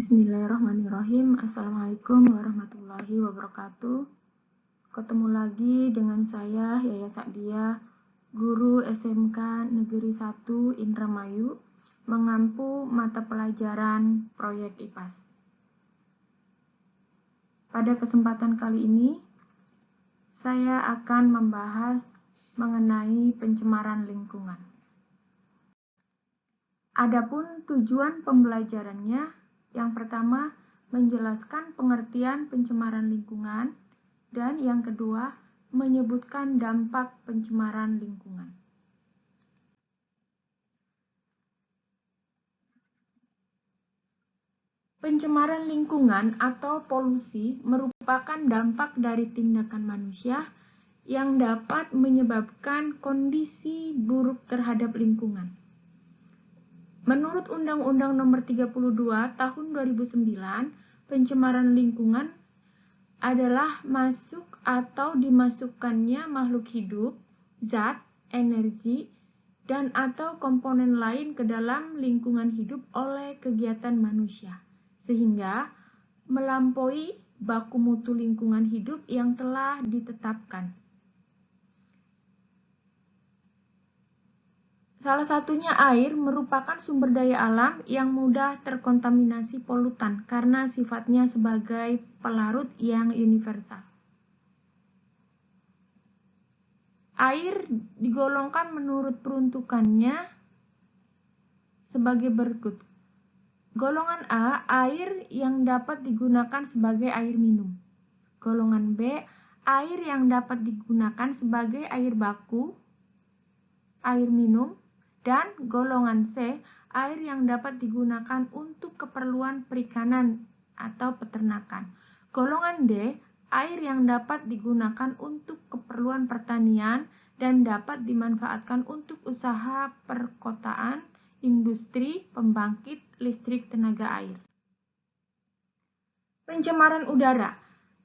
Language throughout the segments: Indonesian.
Bismillahirrahmanirrahim. Assalamualaikum warahmatullahi wabarakatuh. Ketemu lagi dengan saya, Yaya Sakdia, guru SMK Negeri 1 Indramayu, mengampu mata pelajaran proyek IPAS. Pada kesempatan kali ini, saya akan membahas mengenai pencemaran lingkungan. Adapun tujuan pembelajarannya, yang pertama, menjelaskan pengertian pencemaran lingkungan, dan yang kedua, menyebutkan dampak pencemaran lingkungan. Pencemaran lingkungan atau polusi merupakan dampak dari tindakan manusia yang dapat menyebabkan kondisi buruk terhadap lingkungan. Menurut Undang-Undang Nomor 32 Tahun 2009, pencemaran lingkungan adalah masuk atau dimasukkannya makhluk hidup, zat, energi, dan atau komponen lain ke dalam lingkungan hidup oleh kegiatan manusia, sehingga melampaui baku mutu lingkungan hidup yang telah ditetapkan. Salah satunya air merupakan sumber daya alam yang mudah terkontaminasi polutan karena sifatnya sebagai pelarut yang universal. Air digolongkan menurut peruntukannya sebagai berikut. Golongan A, air yang dapat digunakan sebagai air minum. Golongan B, air yang dapat digunakan sebagai air baku, air minum. Dan golongan C, air yang dapat digunakan untuk keperluan perikanan atau peternakan. Golongan D, air yang dapat digunakan untuk keperluan pertanian dan dapat dimanfaatkan untuk usaha perkotaan, industri, pembangkit listrik tenaga air. Pencemaran udara.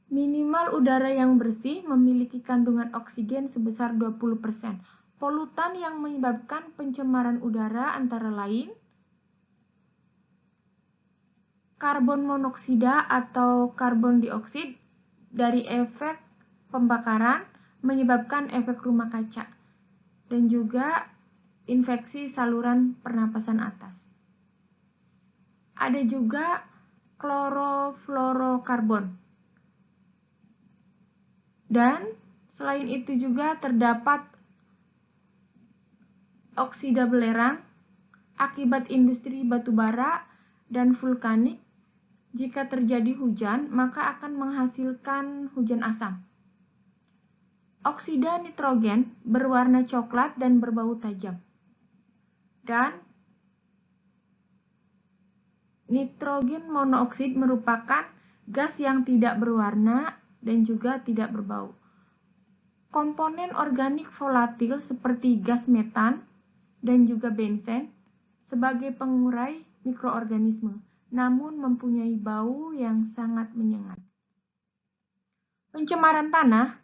Minimal udara yang bersih memiliki kandungan oksigen sebesar 20%. Polutan yang menyebabkan pencemaran udara antara lain karbon monoksida atau karbon dioksida dari efek pembakaran menyebabkan efek rumah kaca dan juga infeksi saluran pernapasan atas. Ada juga klorofluorokarbon. Dan selain itu juga terdapat oksida belerang akibat industri batubara dan vulkanik. Jika terjadi hujan, maka akan menghasilkan hujan asam. Oksida nitrogen berwarna coklat dan berbau tajam. Dan nitrogen monoksida merupakan gas yang tidak berwarna dan juga tidak berbau. Komponen organik volatil seperti gas metan dan juga benzen sebagai pengurai mikroorganisme, namun mempunyai bau yang sangat menyengat. Pencemaran tanah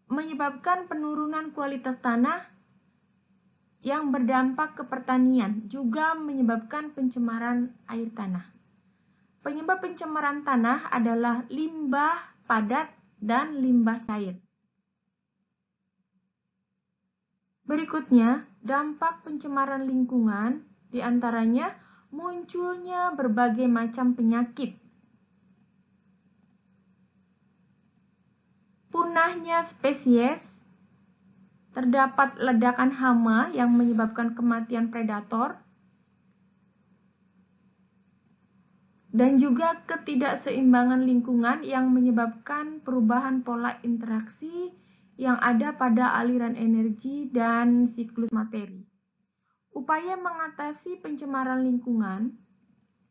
menyebabkan penurunan kualitas tanah yang berdampak ke pertanian, juga menyebabkan pencemaran air tanah. Penyebab pencemaran tanah adalah limbah padat dan limbah cair. Berikutnya, dampak pencemaran lingkungan, diantaranya munculnya berbagai macam penyakit, punahnya spesies, terdapat ledakan hama yang menyebabkan kematian predator, dan juga ketidakseimbangan lingkungan yang menyebabkan perubahan pola interaksi yang ada pada aliran energi dan siklus materi. Upaya mengatasi pencemaran lingkungan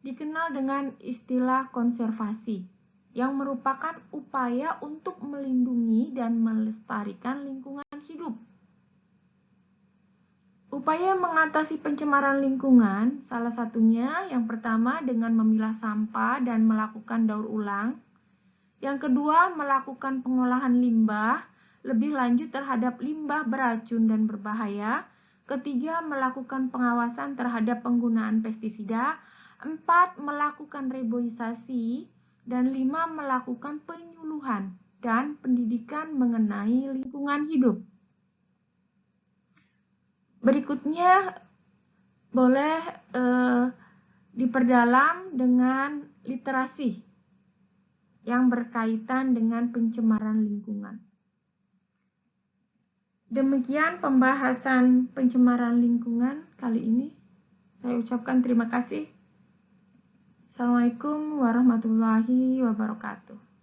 dikenal dengan istilah konservasi, yang merupakan upaya untuk melindungi dan melestarikan lingkungan hidup. Upaya mengatasi pencemaran lingkungan, salah satunya yang pertama dengan memilah sampah dan melakukan daur ulang. Yang kedua, melakukan pengolahan limbah, lebih lanjut terhadap limbah beracun dan berbahaya. Ketiga, melakukan pengawasan terhadap penggunaan pestisida. 4. Melakukan reboisasi. Dan 5. Melakukan penyuluhan dan pendidikan mengenai lingkungan hidup. Berikutnya boleh diperdalam dengan literasi yang berkaitan dengan pencemaran lingkungan. Demikian pembahasan pencemaran lingkungan kali ini. Saya ucapkan terima kasih. Assalamualaikum warahmatullahi wabarakatuh.